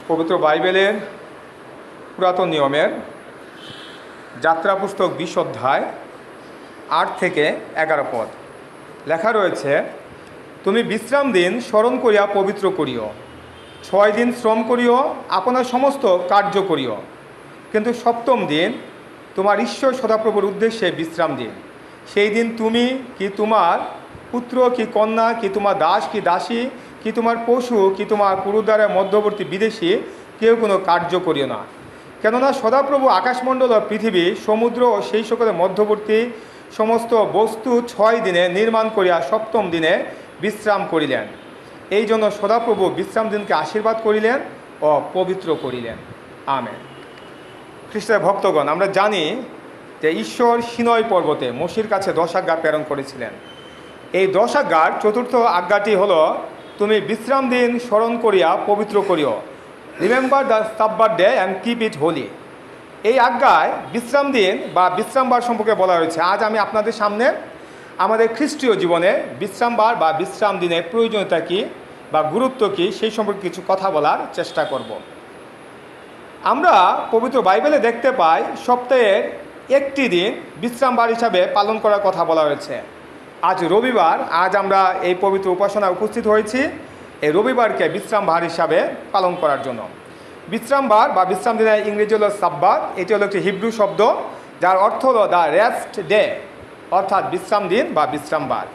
পবিত্র বাইবেলের পুরাতন নিয়মের যাত্রা পুস্তক 20 অধ্যায় 8 থেকে 11 পদ লেখা রয়েছে, তুমি বিশ্রাম দিন স্মরণ করিয়া পবিত্র করিও, 6 দিন শ্রম করিও, আপনার সমস্ত কার্য করিও, কিন্তু সপ্তম দিন তোমার ঈশ্বর সদাপ্রভুর উদ্দেশ্যে বিশ্রাম দিন। সেই দিন তুমি কি তোমার পুত্র কি কন্যা কি তোমার দাস কি দাসী কি তোমার পশু কি তোমার পুরুদ্বারের মধ্যবর্তী বিদেশী কেউ কোনো কার্য করিও না। কেননা সদাপ্রভু আকাশমণ্ডল ও পৃথিবী সমুদ্র ও সেই সকলের মধ্যবর্তী সমস্ত বস্তু 6 দিনে নির্মাণ করিয়া সপ্তম দিনে বিশ্রাম করিলেন। এই জন্য সদাপ্রভু বিশ্রাম দিনকে আশীর্বাদ করিলেন ও পবিত্র করিলেন। আমেন। খ্রিস্টের ভক্তগণ, আমরা জানি যে ঈশ্বর সিনয় পর্বতে মোশির কাছে 10 আজ্ঞা প্রেরণ করেছিলেন। এই 10 আজ্ঞার চতুর্থ আজ্ঞাটি হলো, তুমি বিশ্রাম দিন স্মরণ করিয়া পবিত্র করিও, remember the Sabbath day and keep it holy. এই আজ্ঞায় বিশ্রাম দিন বা বিশ্রামবার সম্পর্কে বলা হয়েছে। আজ আমি আপনাদের সামনে আমাদের খ্রিস্টীয় জীবনে বিশ্রামবার বা বিশ্রাম দিনের প্রয়োজনীয়তা কী বা গুরুত্ব কী সেই সম্পর্কে কিছু কথা বলার চেষ্টা করব। আমরা পবিত্র বাইবেলে দেখতে পাই সপ্তাহের একটি দিন বিশ্রামবার হিসাবে পালন করার কথা বলা হয়েছে। আজ রবিবার, আজ আমরা এই পবিত্র উপাসনায় উপস্থিত হয়েছি এই রবিবারকে বিশ্রামবার হিসাবে পালন করার জন্য। বিশ্রামবার বা বিশ্রাম দিনের ইংরেজি হলো সাব্বাথ। এটি হলো একটি হিব্রু শব্দ যার অর্থ হলো দ্য রেস্ট ডে, অর্থাৎ বিশ্রাম দিন বা বিশ্রামবার।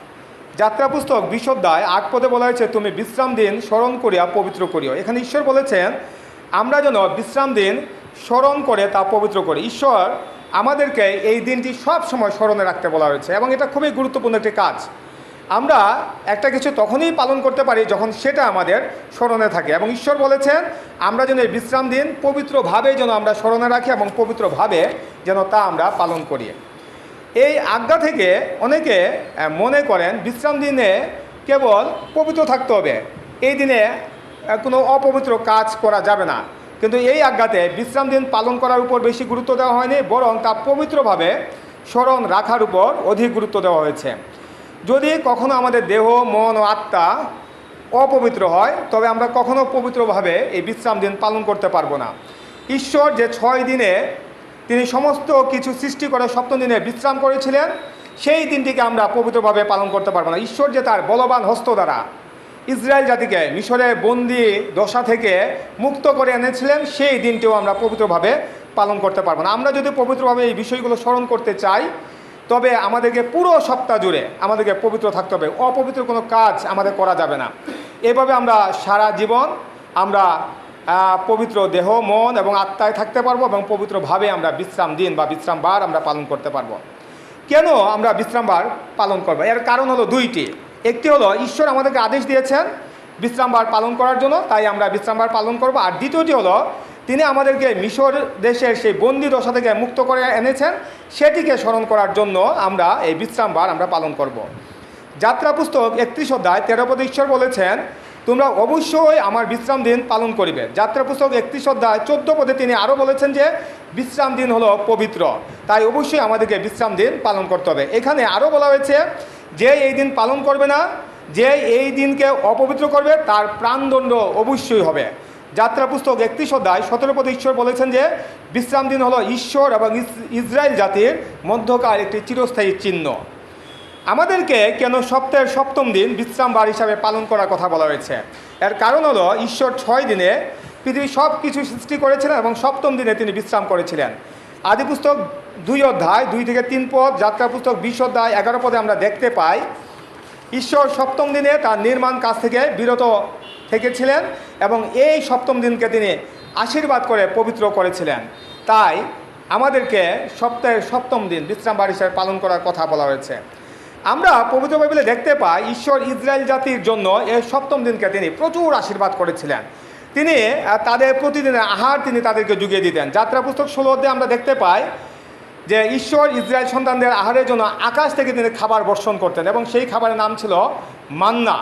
যাত্রা পুস্তক 20 অধ্যায় 8 পদে বলা হয়েছে, তুমি বিশ্রাম দিন স্মরণ করিয়া পবিত্র করিও। এখানে ঈশ্বর বলেছেন আমরা যেন বিশ্রাম দিন স্মরণ করে তা পবিত্র করি। ঈশ্বর আমাদেরকে এই দিনটি সব সময় স্মরণে রাখতে বলা হয়েছে এবং এটা খুবই গুরুত্বপূর্ণ একটি কাজ। আমরা একটা কিছু তখনই পালন করতে পারি যখন সেটা আমাদের স্মরণে থাকে, এবং ঈশ্বর বলেছেন আমরা যেন এই বিশ্রাম দিন পবিত্রভাবে যেন আমরা স্মরণে রাখি এবং পবিত্রভাবে যেন তা আমরা পালন করি। এই আজ্ঞা থেকে অনেকে মনে করেন বিশ্রাম দিনে কেবল পবিত্র থাকতে হবে, এই দিনে কোনো অপবিত্র কাজ করা যাবে না। কিন্তু এই আজ্ঞাতে বিশ্রাম দিন পালন করার উপর বেশি গুরুত্ব দেওয়া হয়নি, বরং তা পবিত্রভাবে স্মরণ রাখার উপর অধিক গুরুত্ব দেওয়া হয়েছে। যদি কখনো আমাদের দেহ মন ও আত্মা অপবিত্র হয় তবে আমরা কখনো পবিত্রভাবে এই বিশ্রাম দিন পালন করতে পারবো না। ঈশ্বর যে 6 দিনে তিনি সমস্ত কিছু সৃষ্টি করে সপ্তম দিনে বিশ্রাম করেছিলেন, সেই দিনটিকে আমরা পবিত্রভাবে পালন করতে পারবো না। ঈশ্বর যে তার বলবান হস্ত দ্বারা ইসরায়েল জাতিকে মিশরের বন্দি দশা থেকে মুক্ত করে এনেছিলেন, সেই দিনটিও আমরা পবিত্রভাবে পালন করতে পারবো না। আমরা যদি পবিত্রভাবে এই বিষয়গুলো স্মরণ করতে চাই তবে আমাদেরকে পুরো সপ্তাহ জুড়ে আমাদেরকে পবিত্র থাকতে হবে, অপবিত্র কোনো কাজ আমাদের করা যাবে না। এভাবে আমরা সারা জীবন আমরা পবিত্র দেহ মন এবং আত্মায় থাকতে পারবো এবং পবিত্রভাবে আমরা বিশ্রাম দিন বা বিশ্রামবার আমরা পালন করতে পারবো। কেন আমরা বিশ্রামবার পালন করবো? এর কারণ হলো 2টি। একটি হলো ঈশ্বর আমাদেরকে আদেশ দিয়েছেন বিশ্রামবার পালন করার জন্য, তাই আমরা বিশ্রামবার পালন করব। আর দ্বিতীয়টি হলো তিনি আমাদেরকে মিশর দেশের সেই বন্দি দশা থেকে মুক্ত করে এনেছেন, সেটিকে স্মরণ করার জন্য আমরা এই বিশ্রামবার আমরা পালন করব। যাত্রা পুস্তক 31 অধ্যায় 13 পদে ঈশ্বর বলেছেন তোমরা অবশ্যই আমার বিশ্রাম দিন পালন করিবে। যাত্রা পুস্তক 31 অধ্যায় 14 পদে তিনি আরও বলেছেন যে বিশ্রাম দিন হলো পবিত্র, তাই অবশ্যই আমাদেরকে বিশ্রাম দিন পালন করতে হবে। এখানে আরও বলা হয়েছে যে এই দিন পালন করবে না, যে এই দিনকে অপবিত্র করবে তার প্রাণদণ্ড অবশ্যই হবে। যাত্রা পুস্তক 31 অধ্যায় 17 পদে ঈশ্বর বলেছেন যে বিশ্রাম দিন হলো ঈশ্বর এবং ইসরায়েল জাতির মধ্যকার একটি চিরস্থায়ী চিহ্ন। আমাদেরকে কেন সপ্তাহের সপ্তম দিন বিশ্রামবার হিসাবে পালন করার কথা বলা হয়েছে? এর কারণ হলো ঈশ্বর 6 দিনে পৃথিবী সব কিছু সৃষ্টি করেছিলেন এবং সপ্তম দিনে তিনি বিশ্রাম করেছিলেন। আদি পুস্তক 2 অধ্যায় 2 থেকে 3 পদ, যাত্রা পুস্তক 20 অধ্যায় 11 পদে আমরা দেখতে পাই ঈশ্বর সপ্তম দিনে তার নির্মাণ কাজ থেকে বিরত থেকেছিলেন এবং এই সপ্তম দিনকে তিনি আশীর্বাদ করে পবিত্র করেছিলেন। তাই আমাদেরকে সপ্তাহের সপ্তম দিন বিশ্রামবার হিসাবে পালন করার কথা বলা হয়েছে। আমরা পবিত্র বাইবেলে দেখতে পাই ঈশ্বর ইসরায়েল জাতির জন্য এই সপ্তম দিনকে তিনি প্রচুর আশীর্বাদ করেছিলেন। তিনি তাদের প্রতিদিনের আহার তিনি তাদেরকে জুগিয়ে দিতেন। যাত্রা পুস্তক 16 অধ্যায়ে আমরা দেখতে পাই যে ঈশ্বর ইসরায়েল সন্তানদের আহারের জন্য আকাশ থেকে তিনি খাবার বর্ষণ করতেন এবং সেই খাবারের নাম ছিল মান্না।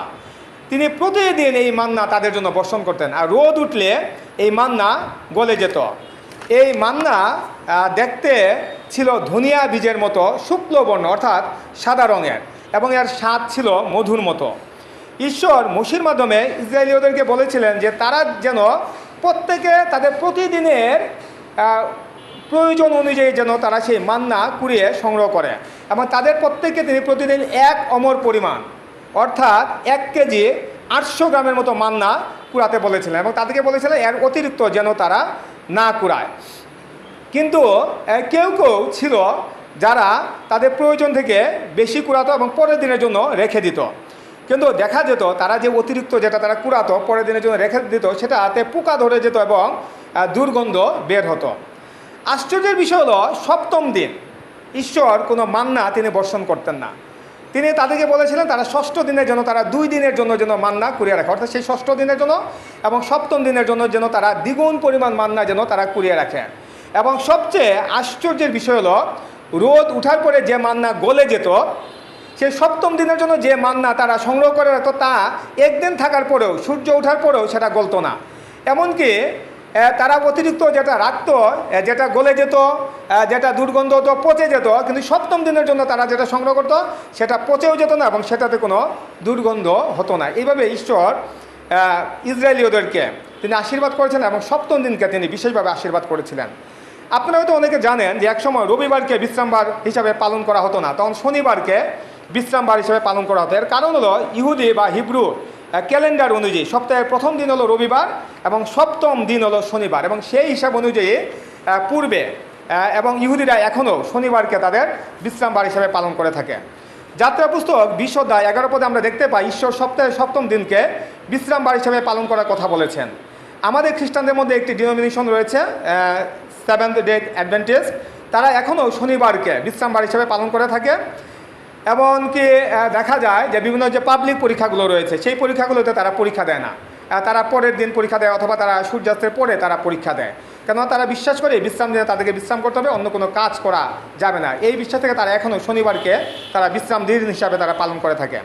তিনি প্রতিদিন এই মান্না তাদের জন্য বর্ষণ করতেন, আর রোদ উঠলে এই মান্না গলে যেত। এই মান্না দেখতে ছিল ধনিয়া বীজের মতো শুক্ল বর্ণ, অর্থাৎ সাদা রঙের, এবং এর স্বাদ ছিল মধুর মতো। ঈশ্বর মোশির মাধ্যমে ইসরায়েলীয়দেরকে বলেছিলেন যে তারা যেন প্রত্যেকে তাদের প্রতিদিনের প্রয়োজন অনুযায়ী যেন তারা সেই মান্না কুড়িয়ে সংগ্রহ করে, এবং তাদের প্রত্যেককে তিনি প্রতিদিন এক অমর পরিমাণ অর্থাৎ 1 কেজি 800 গ্রামের মতো মান্না কুড়াতে বলেছিলেন, এবং তাদেরকে বলেছিলেন এর অতিরিক্ত যেন তারা না কুড়ায়। কিন্তু কেউ কেউ ছিল যারা তাদের প্রয়োজন থেকে বেশি কুড়াতো এবং পরের দিনের জন্য রেখে দিত। কিন্তু দেখা যেত তারা যে অতিরিক্ত যেটা তারা কুড়াতো পরের দিনের জন্য রেখে দিত, সেটাতে পোকা ধরে যেত এবং দুর্গন্ধ বের হতো। আশ্চর্যের বিষয় হলো 7ম দিন ঈশ্বর কোনো মান্না তিনি বর্ষণ করতেন না। তিনি তাদেরকে বলেছিলেন তারা 6ষ্ঠ দিনের জন্য তারা 2 দিনের জন্য যেন মান্না কুড়িয়ে রাখে, অর্থাৎ সেই 6ষ্ঠ দিনের জন্য এবং 7ম দিনের জন্য যেন তারা দ্বিগুণ পরিমাণ মান্না যেন তারা কুড়িয়ে রাখে। এবং সবচেয়ে আশ্চর্যের বিষয় হলো রোদ উঠার পরে যে মান্না গলে যেত, সেই 7ম দিনের জন্য যে মান্না তারা সংগ্রহ করে রাখতো তা একদিন থাকার পরেও, সূর্য ওঠার পরেও সেটা গলতো না। এমনকি তারা অতিরিক্ত যেটা রাখতো, যেটা গলে যেত, যেটা দুর্গন্ধ হতো, পচে যেত, কিন্তু 7ম দিনের জন্য তারা যেটা সংগ্রহ করতো সেটা পচেও যেত না এবং সেটাতে কোনো দুর্গন্ধ হতো না। এইভাবে ঈশ্বর ইসরায়েলীয়দেরকে তিনি আশীর্বাদ করেছেন এবং 7ম দিনকে তিনি বিশেষভাবে আশীর্বাদ করেছিলেন। আপনারা হয়তো অনেকে জানেন যে একসময় রবিবারকে বিশ্রামবার হিসাবে পালন করা হতো না, তখন শনিবারকে বিশ্রামবার হিসাবে পালন করা হতো। এর কারণ হলো ইহুদি বা হিব্রু ক্যালেন্ডার অনুযায়ী সপ্তাহের প্রথম দিন হলো রবিবার এবং 7ম দিন হলো শনিবার, এবং সেই হিসাব অনুযায়ী পূর্বে এবং ইহুদিরা এখনও শনিবারকে তাদের বিশ্রামবার হিসাবে পালন করে থাকে। যাত্রা পুস্তক 20 অধ্যায় 11 পদে আমরা দেখতে পাই ঈশ্বর সপ্তাহের 7ম দিনকে বিশ্রামবার হিসাবে পালন করার কথা বলেছেন। আমাদের খ্রিস্টানদের মধ্যে একটি ডিনোমিনেশন রয়েছে সেভেন্থ ডে অ্যাডভেন্টিস্ট, তারা এখনও শনিবারকে বিশ্রামবার হিসাবে পালন করে থাকে। এমনকি দেখা যায় যে বিভিন্ন যে পাবলিক পরীক্ষাগুলো রয়েছে সেই পরীক্ষাগুলোতে তারা পরীক্ষা দেয় না, তারা পরের দিন পরীক্ষা দেয় অথবা তারা সূর্যাস্তের পরে তারা পরীক্ষা দেয়, কেননা তারা বিশ্বাস করে বিশ্রাম দিনে তাদেরকে বিশ্রাম করতে হবে, অন্য কোনো কাজ করা যাবে না। এই বিশ্বাস থেকে তারা এখনও শনিবারকে তারা বিশ্রাম দিন হিসাবে তারা পালন করে থাকে।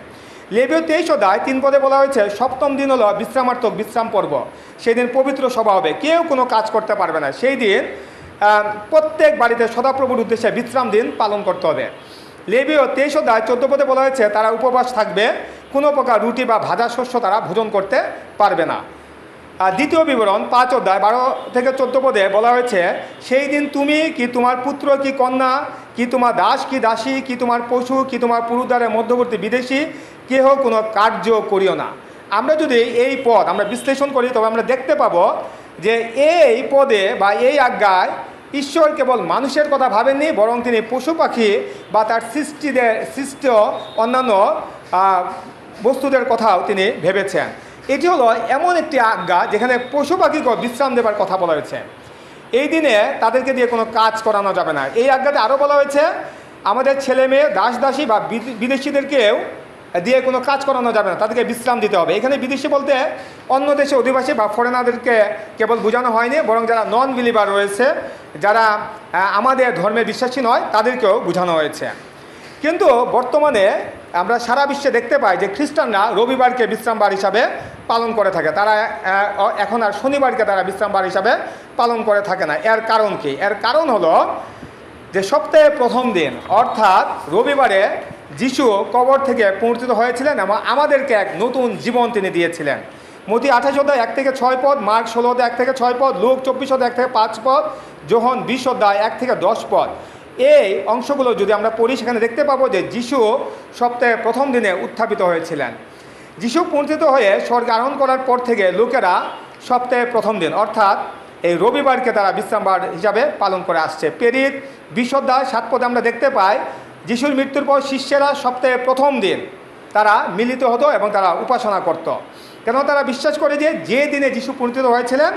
লেবীয় 23 অধ্যায় 3 পদে বলা হয়েছে 7ম দিন হলো বিশ্রামার্থক বিশ্রাম পর্ব, সেই দিন পবিত্র সভা হবে, কেউ কোনো কাজ করতে পারবে না। সেই দিন প্রত্যেক বাড়িতে সদাপ্রভুর উদ্দেশ্যে বিশ্রাম দিন পালন করতে হবে। লেবীয় 23 অধ্যায় 14 পদে বলা হয়েছে তারা উপবাস থাকবে, কোনো প্রকার রুটি বা ভাজা শস্য তারা ভোজন করতে পারবে না। আর দ্বিতীয় বিবরণ 5 অধ্যায় 12 থেকে 14 পদে বলা হয়েছে সেই দিন তুমি কি তোমার পুত্র কি কন্যা কি তোমার দাস কি দাসী কি তোমার পশু কি তোমার পুরুদ্বারের মধ্যবর্তী বিদেশী কেহ কোনো কার্য করিও না। আমরা যদি এই পদ আমরা বিশ্লেষণ করি তবে আমরা দেখতে পাবো যে এই পদে বা এই আজ্ঞায় ঈশ্বর কেবল মানুষের কথা ভাবেননি, বরং তিনি পশু পাখি বা তার সৃষ্ট অন্যান্য বস্তুদের কথাও তিনি ভেবেছেন। এটি হলো এমন একটি আজ্ঞা যেখানে পশু পাখিকে বিশ্রাম দেবার কথা বলা হয়েছে। এই দিনে তাদেরকে দিয়ে কোনো কাজ করানো যাবে না। এই আজ্ঞাতে আরও বলা হয়েছে আমাদের ছেলে মেয়ে দাস দাসী বা বিদেশিদেরকেও দিয়ে কোনো কাজ করানো যাবে না, তাদেরকে বিশ্রাম দিতে হবে। এখানে বিদেশি বলতে অন্য দেশে অধিবাসী বা ফরেনারদেরকে কেবল বোঝানো হয়নি, বরং যারা নন বিলিভার রয়েছে, যারা আমাদের ধর্মে বিশ্বাসী নয়, তাদেরকেও বোঝানো হয়েছে। কিন্তু বর্তমানে আমরা সারা বিশ্বে দেখতে পাই যে খ্রিস্টানরা রবিবারকে বিশ্রামবার হিসাবে পালন করে থাকে, তারা এখন আর শনিবারকে তারা বিশ্রামবার হিসাবে পালন করে থাকে না। এর কারণ কি? এর কারণ হলো যে সপ্তাহের প্রথম দিন অর্থাৎ রবিবারে যিশু কবর থেকে পুনরুত্থিত হয়েছিলেন এবং আমাদেরকে এক নতুন জীবন তিনি দিয়েছিলেন। মতি 28 অধ্যায় 1 থেকে 6 পদ, মার্ক 16 অধ্যায় 1 থেকে 6 পদ, লুক 24 অধ্যায় 1 থেকে 5 পদ, যোহন 20 অধ্যায় 1 থেকে 10 পদ। এই অংশগুলো যদি আমরা পড়ি সেখানে দেখতে পাবো যে যিশু সপ্তাহের প্রথম দিনে উত্থাপিত হয়েছিলেন। যিশু পুনরুত্থিত হয়ে স্বর্গে আরোহণ করার পর থেকে লোকেরা সপ্তাহের প্রথম দিন অর্থাৎ এই রবিবারকে তারা বিশ্রামবার হিসাবে পালন করে আসছে। প্রেরিত 20 অধ্যায় 7 পদে আমরা দেখতে পাই যিশুর মৃত্যুর পর শিষ্যেরা সপ্তাহের প্রথম দিন তারা মিলিত হতো এবং তারা উপাসনা করত, কেন তারা বিশ্বাস করে যে দিনে যিশু পুনরুত্থিত হয়েছিলেন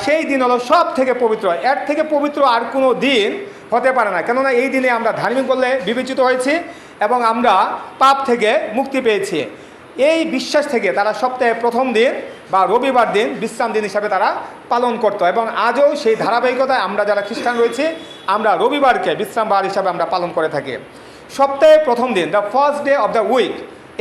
সেই দিন হলো সব থেকে পবিত্র, এর থেকে পবিত্র আর কোনো দিন হতে পারে না। কেননা এই দিনে আমরা ধার্মিক বলে বিবেচিত হয়েছি এবং আমরা পাপ থেকে মুক্তি পেয়েছি। এই বিশ্বাস থেকে তারা সপ্তাহের প্রথম দিন বা রবিবার দিন বিশ্রাম দিন হিসাবে তারা পালন করত এবং আজও সেই ধারাবাহিকতায় আমরা যারা খ্রিস্টান রয়েছি আমরা রবিবারকে বিশ্রামবার হিসাবে আমরা পালন করে থাকি। সপ্তাহের প্রথম দিন, the first day of the week,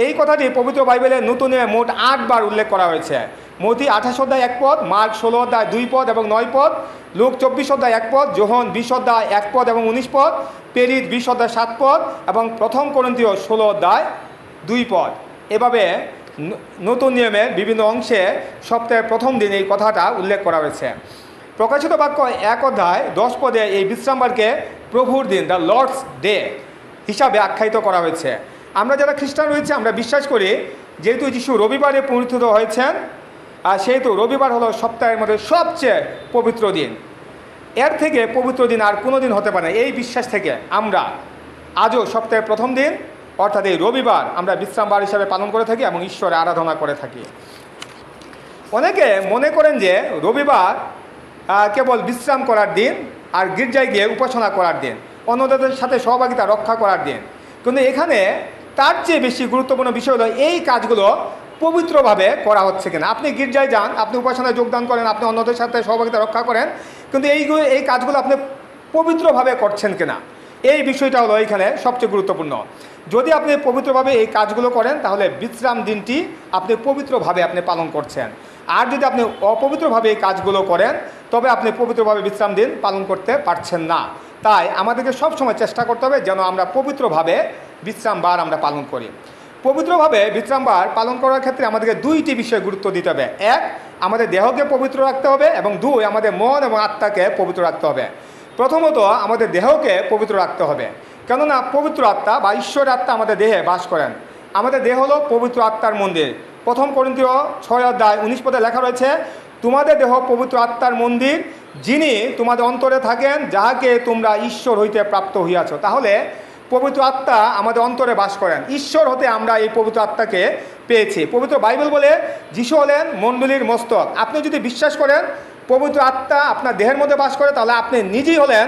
এই কথাটি পবিত্র বাইবেলের নতুন নিয়মে মোট 8 বার উল্লেখ করা হয়েছে। মতি 28 অধ্যায় 1 পদ, মার্ক 16 অধ্যায় 2 পদ এবং 9 পদ, লুক 24 অধ্যায় 1 পদ, যোহন 20 অধ্যায় 1 পদ এবং 19 পদ, প্রেরিত 20 অধ্যায় 7 পদ এবং প্রথম করিন্থীয় 16 অধ্যায় 2 পদ। এভাবে নতুন নিয়মের বিভিন্ন অংশে সপ্তাহের প্রথম দিন এই কথাটা উল্লেখ করা হয়েছে। প্রকাশিত বাক্য 1 অধ্যায় 10 পদে এই বিশ্রামবারকে প্রভুর দিন, দ্য লর্ডস ডে হিসাবে আখ্যায়িত করা হয়েছে। আমরা যারা খ্রিস্টান রয়েছে আমরা বিশ্বাস করি যেহেতু যিশু রবিবারে পুনরুত্থিত হয়েছেন, আর সেহেতু রবিবার হলো সপ্তাহের মধ্যে সবচেয়ে পবিত্র দিন। এর থেকে পবিত্র দিন আর কোনো দিন হতে পারে না। এই বিশ্বাস থেকে আমরা আজও সপ্তাহের প্রথম দিন অর্থাৎ এই রবিবার আমরা বিশ্রামবার হিসাবে পালন করে থাকি এবং ঈশ্বরের আরাধনা করে থাকি। অনেকে মনে করেন যে রবিবার কেবল বিশ্রাম করার দিন আর গির্জায় গিয়ে উপাসনা করার দিন, অন্যদের সাথে সহভাগিতা রক্ষা করার দিন। কিন্তু এখানে তার চেয়ে বেশি গুরুত্বপূর্ণ বিষয় হলো এই কাজগুলো পবিত্রভাবে করা হচ্ছে কিনা। আপনি গির্জায় যান, আপনি উপাসনায় যোগদান করেন, আপনি অন্যদের সাথে সহভাগিতা রক্ষা করেন, কিন্তু এই কাজগুলো আপনি পবিত্রভাবে করছেন কিনা, এই বিষয়টা হলো এখানে সবচেয়ে গুরুত্বপূর্ণ। যদি আপনি পবিত্রভাবে এই কাজগুলো করেন তাহলে বিশ্রাম দিনটি আপনি পবিত্রভাবে আপনি পালন করছেন। আর যদি আপনি অপবিত্রভাবে এই কাজগুলো করেন তবে আপনি পবিত্রভাবে বিশ্রাম দিন পালন করতে পারছেন না। তাই আমাদেরকে সবসময় চেষ্টা করতে হবে যেন আমরা পবিত্রভাবে বিশ্রামবার আমরা পালন করি। পবিত্রভাবে বিশ্রামবার পালন করার ক্ষেত্রে আমাদেরকে দুইটি বিষয়ে গুরুত্ব দিতে হবে। এক, আমাদের দেহকে পবিত্র রাখতে হবে, এবং দুই, আমাদের মন এবং আত্মাকে পবিত্র রাখতে হবে। প্রথমত আমাদের দেহকে পবিত্র রাখতে হবে, কেননা পবিত্র আত্মা বা ঈশ্বরের আত্মা আমাদের দেহে বাস করেন। আমাদের দেহ হলো পবিত্র আত্মার মন্দির। 1 করিন্থীয় 6 অধ্যায় 19 পদে লেখা রয়েছে, তোমাদের দেহ পবিত্র আত্মার মন্দির, যিনি তোমাদের অন্তরে থাকেন, যাহাকে তোমরা ঈশ্বর হইতে প্রাপ্ত হইয়াছ। তাহলে পবিত্র আত্মা আমাদের অন্তরে বাস করেন। ঈশ্বর হতে আমরা এই পবিত্র আত্মাকে পেয়েছি। পবিত্র বাইবেল বলে যিশু হলেন মণ্ডলীর মস্তক। আপনি যদি বিশ্বাস করেন পবিত্র আত্মা আপনার দেহের মধ্যে বাস করে তাহলে আপনি নিজেই হলেন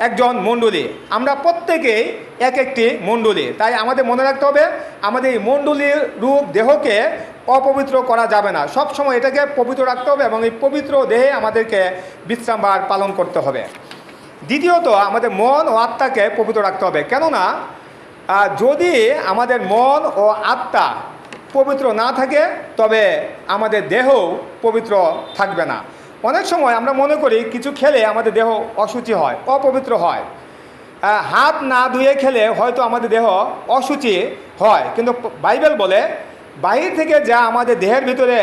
একজন মণ্ডলী। আমরা প্রত্যেকেই এক একটি মণ্ডলী। তাই আমাদের মনে রাখতে হবে আমাদের এই মণ্ডলীর রূপ দেহকে অপবিত্র করা যাবে না। সব সময় এটাকে পবিত্র রাখতে হবে এবং এই পবিত্র দেহে আমাদেরকে বিশ্রামবার পালন করতে হবে। দ্বিতীয়ত আমাদের মন ও আত্মাকে পবিত্র রাখতে হবে, কেননা যদি আমাদের মন ও আত্মা পবিত্র না থাকে তবে আমাদের দেহও পবিত্র থাকবে না। অনেক সময় আমরা মনে করি কিছু খেলে আমাদের দেহ অশুচি হয়, অপবিত্র হয়। হাত না ধুয়ে খেলে হয়তো আমাদের দেহ অশুচি হয়, কিন্তু বাইবেল বলে বাহির থেকে যা আমাদের দেহের ভিতরে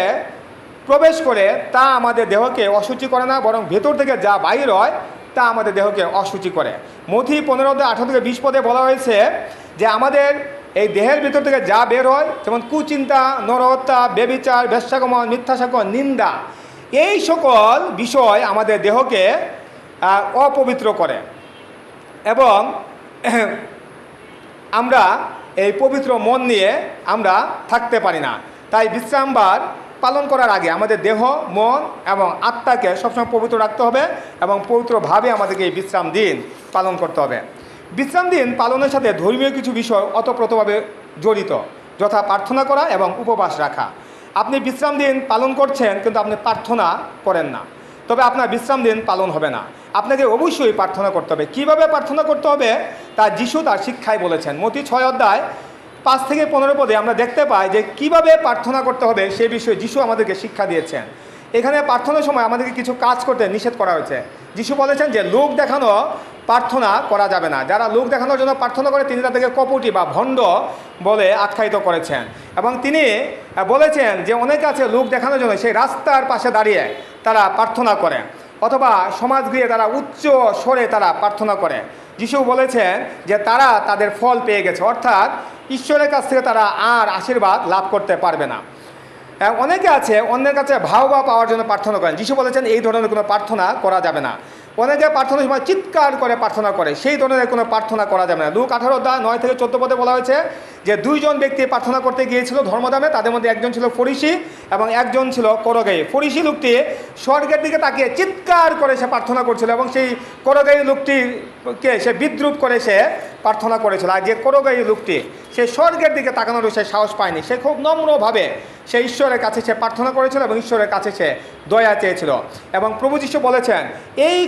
প্রবেশ করে তা আমাদের দেহকে অশুচি করে না, বরং ভেতর থেকে যা বাইর হয় তা আমাদের দেহকে অশুচি করে। মথি 15:18-20 পদে বলা হয়েছে যে আমাদের এই দেহের ভিতর থেকে যা বের হয়, যেমন কুচিন্তা, নরহত্যা, ব্যভিচার, বেশ্যাগমন, মিথ্যাসাক্ষ্য, নিন্দা, এই সকল বিষয় আমাদের দেহকে অপবিত্র করে এবং আমরা এই পবিত্র মন নিয়ে আমরা থাকতে পারি না। তাই বিশ্রামবার পালন করার আগে আমাদের দেহ, মন এবং আত্মাকে সবসময় পবিত্র রাখতে হবে এবং পবিত্রভাবে আমাদেরকে এই বিশ্রাম দিন পালন করতে হবে। বিশ্রাম দিন পালনের সাথে ধর্মীয় কিছু বিষয় ওতপ্রোতভাবে জড়িত, যথা প্রার্থনা করা এবং উপবাস রাখা। আপনি বিশ্রাম দিন পালন করছেন কিন্তু আপনি প্রার্থনা করেন না, তবে আপনার বিশ্রাম দিন পালন হবে না। আপনাকে অবশ্যই প্রার্থনা করতে হবে। কীভাবে প্রার্থনা করতে হবে তা যিশু তার শিক্ষায় বলেছেন। মথি 6 অধ্যায় 5-15 পদে আমরা দেখতে পাই যে কিভাবে প্রার্থনা করতে হবে সে বিষয়ে যিশু আমাদেরকে শিক্ষা দিয়েছেন। এখানে প্রার্থনার সময় আমাদেরকে কিছু কাজ করতে নিষেধ করা হয়েছে। যিশু বলেছেন যে লোক দেখানো প্রার্থনা করা যাবে না। যারা লোক দেখানোর জন্য প্রার্থনা করে তিনি তাদেরকে কপটি বা ভণ্ড বলে আখ্যায়িত করেছেন। এবং তিনি বলেছেন যে অনেকে আছে লোক দেখানোর জন্য সেই রাস্তার পাশে দাঁড়িয়ে তারা প্রার্থনা করে, অথবা সমাজগৃহে তারা উচ্চ স্বরে তারা প্রার্থনা করে। যিশু বলেছেন যে তারা তাদের ফল পেয়ে গেছে, অর্থাৎ ঈশ্বরের কাছ থেকে তারা আর আশীর্বাদ লাভ করতে পারবে না। অনেকে আছে অন্যের কাছে ভাওবা পাওয়ার জন্য প্রার্থনা করেন। যিশু বলেছেন এই ধরনের কোনো প্রার্থনা করা যাবে না। অনেকে প্রার্থনার সময় চিৎকার করে প্রার্থনা করে, সেই ধরনের কোনো প্রার্থনা করা যাবে না। লুক 18 অধ্যায় 9-14 পদে বলা হয়েছে যে 2 জন ব্যক্তি প্রার্থনা করতে গিয়েছিল ধর্মদামে, তাদের মধ্যে একজন ছিল ফরিসি এবং একজন ছিল করগায়ী। ফরিসি লোকটি স্বর্গের দিকে তাকিয়ে চিৎকার করে সে প্রার্থনা করছিল এবং সেই করগায়ী লোকটিকে সে বিদ্রুপ করে সে প্রার্থনা করেছিল। আর যে করগায়ী লোকটি সে স্বর্গের দিকে তাকানোর সে সাহস পায়নি, সে খুব নম্রভাবে সে ঈশ্বরের কাছে সে প্রার্থনা করেছিল এবং ঈশ্বরের কাছে সে দয়া চেয়েছিল। এবং প্রভু যিশু বলেছেন এই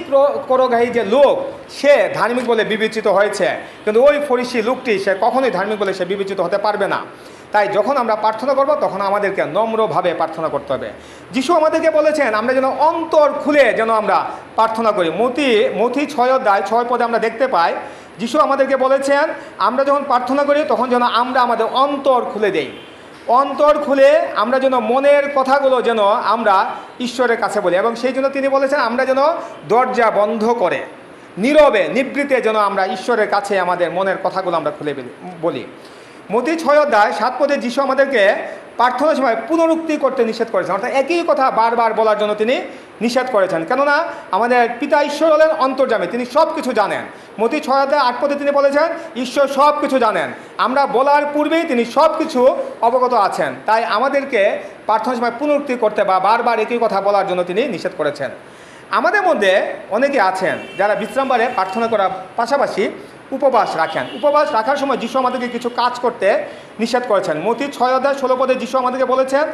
করগাহী যে লোক সে ধার্মিক বলে বিবেচিত হয়েছে, কিন্তু ওই ফরিসি লোকটি সে কখনোই ধার্মিক বলে সে বিবেচিত হতে পারবে না। তাই যখন আমরা প্রার্থনা করব তখন আমাদেরকে নম্রভাবে প্রার্থনা করতে হবে। যিশু আমাদেরকে বলেছেন আমরা যেন অন্তর খুলে যেন আমরা প্রার্থনা করি। মথি 6 অধ্যায় 6 পদে আমরা দেখতে পাই যিশু আমাদেরকে বলেছেন আমরা যখন প্রার্থনা করি তখন যেন আমরা আমাদের অন্তর খুলে দেই। অন্তর খুলে আমরা যেন মনের কথাগুলো যেন আমরা ঈশ্বরের কাছে বলি, এবং সেই জন্য তিনি বলেছেন আমরা যেন দরজা বন্ধ করে নীরবে নিবৃত্তে যেন আমরা ঈশ্বরের কাছে আমাদের মনের কথাগুলো আমরা খুলে বলি। মত্তি 6:7 যিশু আমাদেরকে প্রার্থনার সময় পুনরুক্তি করতে নিষেধ করেছেন, অর্থাৎ একই কথা বারবার বলার জন্য তিনি নিষেধ করেছেন। কেননা আমাদের পিতা ঈশ্বর হলেন অন্তর্যামী, তিনি সব কিছু জানেন। মত্তি 6:8 তিনি বলেছেন ঈশ্বর সব কিছু জানেন, আমরা বলার পূর্বেই তিনি সব কিছু অবগত আছেন। তাই আমাদেরকে প্রার্থনার সময় পুনরুক্তি করতে বা বারবার একই কথা বলার জন্য তিনি নিষেধ করেছেন। আমাদের মধ্যে অনেকে আছেন যারা বিশ্রামবারে প্রার্থনা করার পাশাপাশি উপবাস রাখেন। উপবাস রাখার সময় যিশু আমাদেরকে কিছু কাজ করতে নিষেধ করেছেন। মত্তি 6:16 যিশু আমাদেরকে বলেছেন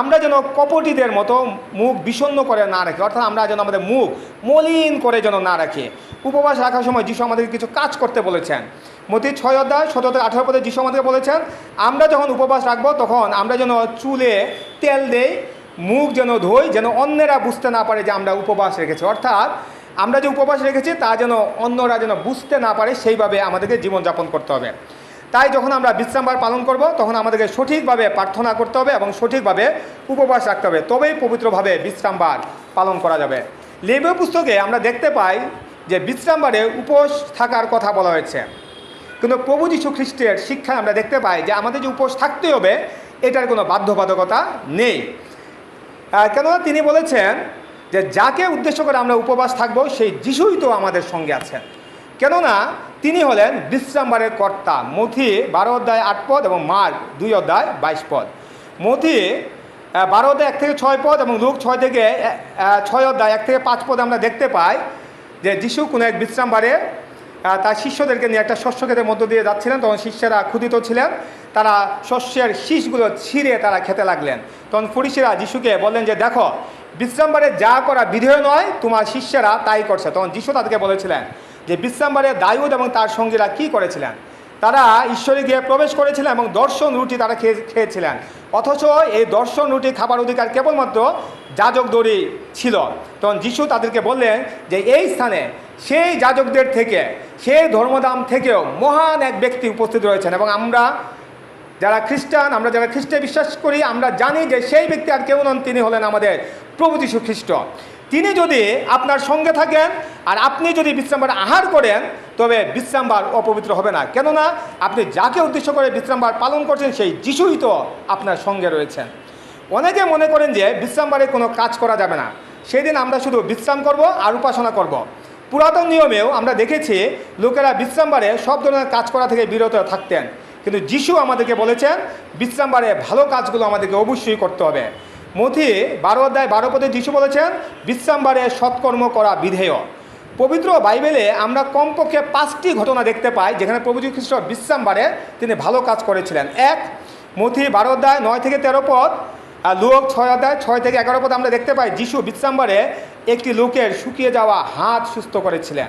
আমরা যেন কপটীদের মতো মুখ বিষণ্ণ করে না রাখি, অর্থাৎ আমরা যেন আমাদের মুখ মলিন করে যেন না রাখি। উপবাস রাখার সময় যিশু আমাদেরকে কিছু কাজ করতে বলেছেন। মত্তি 6:17-18 যিশু আমাদেরকে বলেছেন আমরা যখন উপবাস রাখবো তখন আমরা যেন চুলে তেল দেই, মুখ যেন ধোই, যেন অন্যেরা বুঝতে না পারে যে আমরা উপবাস রেখেছি, অর্থাৎ আমরা যে উপবাস রেখেছি তা যেন অন্যরা যেন বুঝতে না পারে, সেইভাবে আমাদেরকে জীবনযাপন করতে হবে। তাই যখন আমরা বিশ্রামবার পালন করব তখন আমাদেরকে সঠিকভাবে প্রার্থনা করতে হবে এবং সঠিকভাবে উপবাস রাখতে হবে, তবেই পবিত্রভাবে বিশ্রামবার পালন করা যাবে। লেবীয় পুস্তকে আমরা দেখতে পাই যে বিশ্রামবারে উপোস থাকার কথা বলা হয়েছে, কিন্তু প্রভু যীশু খ্রিস্টের শিক্ষায় আমরা দেখতে পাই যে আমাদের যে উপোস থাকতে হবে এটার কোনো বাধ্যবাধকতা নেই। কেননা তিনি বলেছেন যে যাকে উদ্দেশ্য করে আমরা উপবাস থাকবো সেই যিশুই তো আমাদের সঙ্গে আছেন, কেননা তিনি হলেন বিশ্রামবারের কর্তা। মথি 12:8 এবং মার্ক 2:22। মথি 12:1-6 এবং লুক 6:1-5 আমরা দেখতে পাই যে যিশু কোনো এক বিশ্রামবারে তার শিষ্যদেরকে নিয়ে একটা শস্য ক্ষেতের মধ্য দিয়ে যাচ্ছিলেন। তখন শিষ্যরা ক্ষুধিত ছিলেন, তারা শস্যের শীষগুলো ছিঁড়ে তারা খেতে লাগলেন। তখন ফরিসিরা যিশুকে বললেন যে দেখো বিশ্রামবারে যা করা বিধেয় নয়, তোমার শিষ্যরা তাই করছে। তখন যিশু তাদেরকে বলেছিলেন যে বিশ্রামবারে দাউদ এবং তার সঙ্গীরা কি করেছিলেন, তারা ঈশ্বরে গিয়ে প্রবেশ করেছিলেন এবং দর্শন রুটি তারা খেয়েছিলেন, অথচ এই দর্শন রুটি খাবার অধিকার কেবলমাত্র যাজকদেরই ছিল। তখন যিশু তাদেরকে বললেন যে এই স্থানে সেই যাজকদের থেকে, সেই ধর্মদাম থেকেও মহান এক ব্যক্তি উপস্থিত রয়েছেন, এবং আমরা যারা খ্রিস্টান, আমরা যারা খ্রিস্টে বিশ্বাস করি আমরা জানি যে সেই ব্যক্তি আর কেউ নন, তিনি হলেন আমাদের প্রভু যীশু খ্রিস্ট। তিনি যদি আপনার সঙ্গে থাকেন আর আপনি যদি বিশ্রামবার আহার করেন তবে বিশ্রামবার অপবিত্র হবে না, কেননা আপনি যাকে উদ্দেশ্য করে বিশ্রামবার পালন করছেন সেই যিশুই তো আপনার সঙ্গে রয়েছেন। অনেকে মনে করেন যে বিশ্রামবারে কোনো কাজ করা যাবে না, সেদিন আমরা শুধু বিশ্রাম করব আর উপাসনা করব। পুরাতন নিয়মেও আমরা দেখেছি লোকেরা বিশ্রামবারে সব ধরনের কাজ করা থেকে বিরত থাকতেন, কিন্তু যিশু আমাদেরকে বলেছেন বিশ্রামবারে ভালো কাজগুলো আমাদেরকে অবশ্যই করতে হবে। মথি 12:12 যিশু বলেছেন বিশ্রামবারে সৎকর্ম করা বিধেয়। পবিত্র বাইবেলে আমরা কমপক্ষে 5টি ঘটনা দেখতে পাই যেখানে প্রভু যীশু খ্রিস্ট বিশ্রামবারে তিনি ভালো কাজ করেছিলেন। এক, মথি 12:9-13, আর লুক 6:6-11 আমরা দেখতে পাই যিশু বিশ্রামবারে একটি লোকের শুকিয়ে যাওয়া হাত সুস্থ করেছিলেন।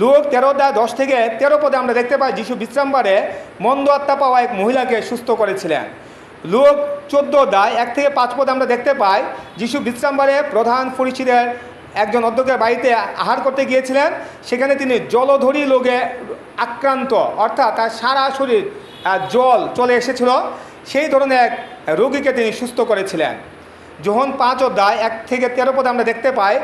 লুক 13:10-13 আমরা দেখতে পাই যিশু বিশ্রামবারে মন্দ আত্মা পাওয়া এক মহিলাকে সুস্থ করেছিলেন। লুক 14:1-5 আমরা দেখতে পাই যিশু বিশ্রামবারে প্রধান ফরিসিদের একজন অধ্যক্ষের বাড়িতে আহার করতে গিয়েছিলেন, সেখানে তিনি জলধরী রোগে আক্রান্ত, অর্থাৎ তার সারা শরীর জল চলে এসেছিল, সেই ধরনের এক রোগীকে তিনি সুস্থ করেছিলেন। যোহন 5:1-13 আমরা দেখতে পাই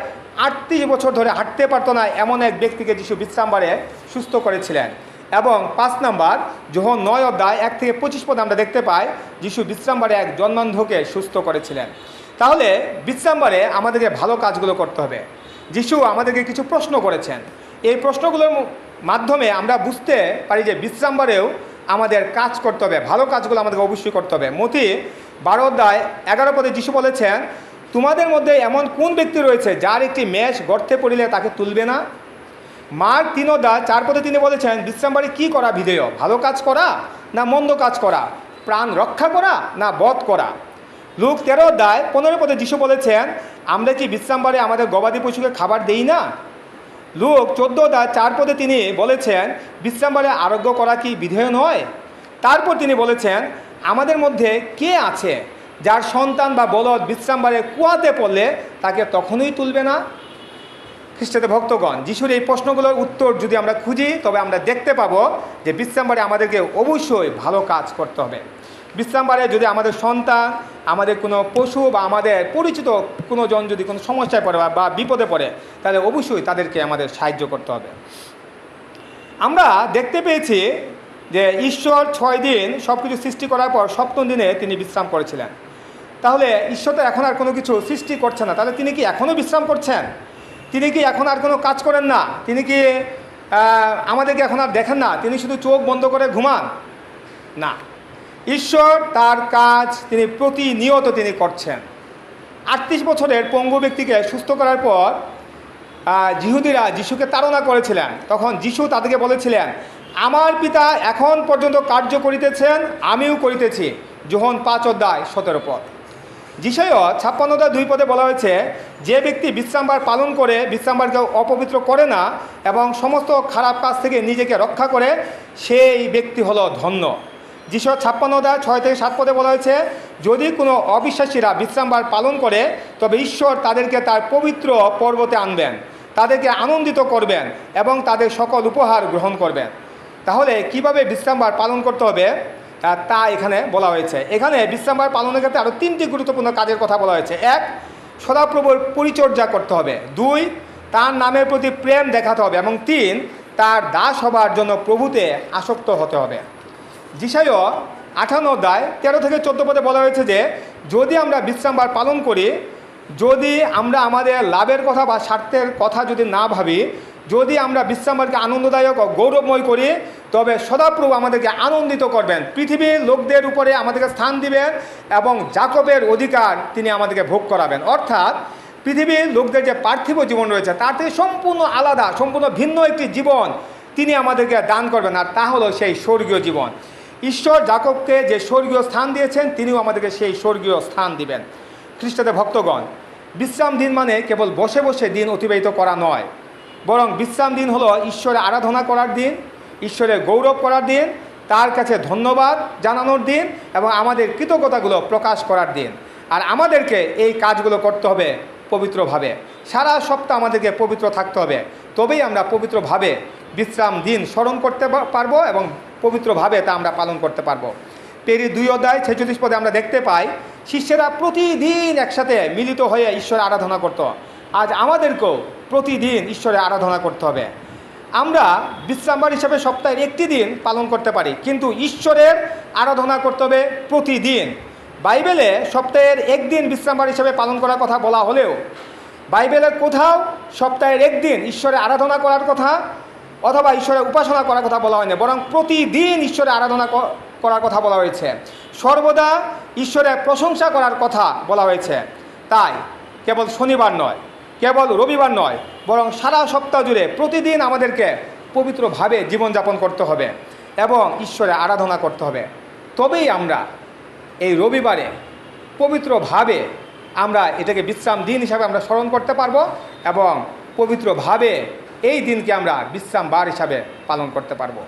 38 বছর ধরে হাঁটতে পারত না এমন এক ব্যক্তিকে যিশু বিশ্রামবারে সুস্থ করেছিলেন। এবং 5 নম্বর যোহন 9:1-25 আমরা দেখতে পাই যিশু বিশ্রামবারে এক জন্মান্ধকে সুস্থ করেছিলেন। তাহলে বিশ্রামবারে আমাদেরকে ভালো কাজগুলো করতে হবে। যিশু আমাদেরকে কিছু প্রশ্ন করেছেন, এই প্রশ্নগুলোর মাধ্যমে আমরা বুঝতে পারি যে বিশ্রামবারেও আমাদের কাজ করতে হবে, ভালো কাজগুলো আমাদেরকে অবশ্যই করতে হবে। মথি 12:11 যিশু বলেছেন তোমাদের মধ্যে এমন কোন ব্যক্তি রয়েছে যার একটি মেষ গর্তে পড়িলে তাকে তুলবে না। মার্ক 3:4 তিনি বলেছেন বিশ্রামবারে কি করা বিধেয়, ভালো কাজ করা না মন্দ কাজ করা, প্রাণ রক্ষা করা না বধ করা। লুক 13:15 যিশু বলেছেন আমরা কি বিশ্রামবারে আমাদের গবাদি পশুকে খাবার দেই না। লুক 14:4 তিনি বলেছেন বিশ্রামবারে আরোগ্য করা কি বিধেয় নয়। তারপর তিনি বলেছেন আমাদের মধ্যে কে আছে যার সন্তান বা বলদ বিশ্রামবারে কুয়াতে পড়লে তাকে তখনই তুলবে না। খ্রিস্টানদের ভক্তগণ, যিশুর এই প্রশ্নগুলোর উত্তর যদি আমরা খুঁজি তবে আমরা দেখতে পাবো যে বিশ্রামবারে আমাদেরকে অবশ্যই ভালো কাজ করতে হবে। বিশ্রামবারে যদি আমাদের সন্তান, আমাদের কোনো পশু বা আমাদের পরিচিত কোনো জন যদি কোনো সমস্যায় পড়ে বা বিপদে পড়ে, তাহলে অবশ্যই তাদেরকে আমাদের সাহায্য করতে হবে। আমরা দেখতে পেয়েছি যে ঈশ্বর 6 দিন সব কিছু সৃষ্টি করার পর 7ম দিনে তিনি বিশ্রাম করেছিলেন। তাহলে ঈশ্বর তো এখন আর কোনো কিছু সৃষ্টি করছে না, তাহলে তিনি কি এখনও বিশ্রাম করছেন? তিনি কি এখন আর কোনো কাজ করেন না? তিনি কি আমাদেরকে এখন আর দেখেন না? তিনি শুধু চোখ বন্ধ করে ঘুমান? না, ঈশ্বর তার কাজ তিনি প্রতিনিয়ত তিনি করছেন। 38 বছরের পঙ্গু ব্যক্তিকে সুস্থ করার পর যিহুদিরা যিশুকে তাড়না করেছিলেন। তখন যিশু তাদেরকে বলেছিলেন, আমার পিতা এখন পর্যন্ত কার্য করিতেছেন, আমিও করিতেছি। যোহন 5:17 যিশয় 56:2 বলা হয়েছে, যে ব্যক্তি বিশ্রামবার পালন করে, বিশ্রামবারকে অপবিত্র করে না এবং সমস্ত খারাপ কাজ থেকে নিজেকে রক্ষা করে, সেই ব্যক্তি হলো ধন্য। যিশয় 56:6-7 বলা হয়েছে, যদি কোনো অবিশ্বাসীরা বিশ্রামবার পালন করে, তবে ঈশ্বর তাদেরকে তার পবিত্র পর্বতে আনবেন, তাদেরকে আনন্দিত করবেন এবং তাদের সকল উপহার গ্রহণ করবেন। তাহলে কিভাবে বিশ্রামবার পালন করতে হবে তা এখানে বলা হয়েছে। এখানে বিশ্রামবার পালনের ক্ষেত্রে আরও 3টি গুরুত্বপূর্ণ কাজের কথা বলা হয়েছে। 1, সদাপ্রভুর পরিচর্যা করতে হবে। 2, তার নামের প্রতি প্রেম দেখাতে হবে। এবং 3, তার দাস হবার জন্য প্রভুতে আসক্ত হতে হবে। যিশয় 58:13-14 বলা হয়েছে যে, যদি আমরা বিশ্রামবার পালন করি, যদি আমরা আমাদের লাভের কথা বা স্বার্থের কথা যদি না ভাবি, যদি আমরা বিশ্রামবারকে আনন্দদায়ক ও গৌরবময় করি, তবে সদাপ্রভু আমাদেরকে আনন্দিত করবেন, পৃথিবীর লোকদের উপরে আমাদেরকে স্থান দিবেন এবং যাকবের অধিকার তিনি আমাদেরকে ভোগ করাবেন। অর্থাৎ পৃথিবীর লোকদের যে পার্থিব জীবন রয়েছে তার থেকে সম্পূর্ণ আলাদা, সম্পূর্ণ ভিন্ন একটি জীবন তিনি আমাদেরকে দান করবেন, আর তা হলো সেই স্বর্গীয় জীবন। ঈশ্বর যাকবকে যে স্বর্গীয় স্থান দিয়েছেন, তিনিও আমাদেরকে সেই স্বর্গীয় স্থান দিবেন। খ্রিস্টদের ভক্তগণ, বিশ্রাম দিন মানে কেবল বসে বসে দিন অতিবাহিত করা নয়, বরং বিশ্রাম দিন হলো ঈশ্বরের আরাধনা করার দিন, ঈশ্বরের গৌরব করার দিন, তার কাছে ধন্যবাদ জানানোর দিন এবং আমাদের কৃতজ্ঞতাগুলো প্রকাশ করার দিন। আর আমাদেরকে এই কাজগুলো করতে হবে পবিত্রভাবে। সারা সপ্তাহ আমাদেরকে পবিত্র থাকতে হবে, তবেই আমরা পবিত্রভাবে বিশ্রাম দিন স্মরণ করতে পারবো এবং পবিত্রভাবে তা আমরা পালন করতে পারবো। পেরি 2:46 আমরা দেখতে পাই, শিষ্যেরা প্রতিদিন একসাথে মিলিত হয়ে ঈশ্বরের আরাধনা করত। আজ আমাদেরকেও প্রতিদিন ঈশ্বরের আরাধনা করতে হবে। আমরা বিশ্রামবার হিসাবে সপ্তাহের একটি দিন পালন করতে পারি, কিন্তু ঈশ্বরের আরাধনা করতে হবে প্রতিদিন। বাইবেলে সপ্তাহের একদিন বিশ্রামবার হিসাবে পালন করার কথা বলা হলেও বাইবেলের কোথাও সপ্তাহের একদিন ঈশ্বরের আরাধনা করার কথা অথবা ঈশ্বরের উপাসনা করার কথা বলা হয়নি, বরং প্রতিদিন ঈশ্বরের আরাধনা করার কথা বলা হয়েছে। সর্বদা ঈশ্বরের প্রশংসা করার কথা বলা হয়েছে। তাই কেবল শনিবার নয়, কেবল রবিবার নয়, বরং সারা সপ্তাহ জুড়ে প্রতিদিন আমাদেরকে পবিত্রভাবে জীবনযাপন করতে হবে এবং ঈশ্বরের আরাধনা করতে হবে। তবেই আমরা এই রবিবারে পবিত্রভাবে আমরা এটাকে বিশ্রাম দিন হিসাবে আমরা স্মরণ করতে পারবো এবং পবিত্রভাবে এই দিনকে আমরা বিশ্রামবার হিসাবে পালন করতে পারবো।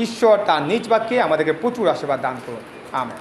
ঈশ্বর তার নিজ বাক্যে আমাদেরকে প্রচুর আশীর্বাদ দান করুন। আমেন।